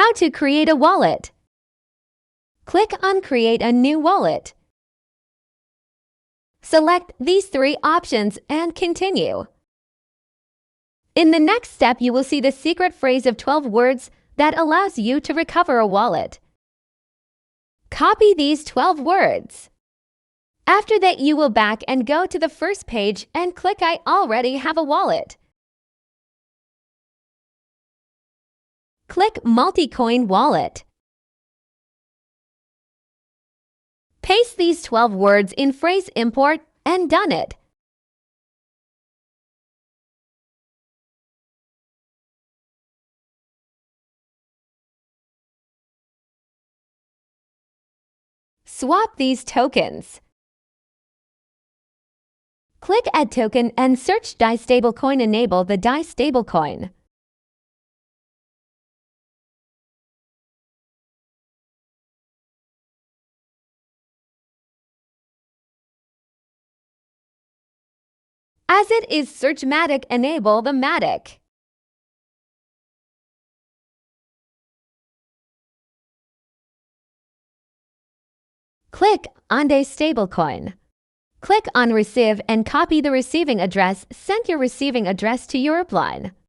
How to create a wallet. Click on Create a new wallet. Select these three options and continue. In the next step, you will see the secret phrase of 12 words that allows you to recover a wallet. Copy these 12 words. After that, you will back and go to the first page and click I already have a wallet. Click Multi-Coin Wallet. Paste these 12 words in phrase import and done it. Swap these tokens. Click Add Token and search DAI Stablecoin. Enable the DAI Stablecoin. As it is Searchmatic, enable the Matic. Click on DAI Stablecoin. Click on Receive and copy the receiving address. Send your receiving address to Europe line.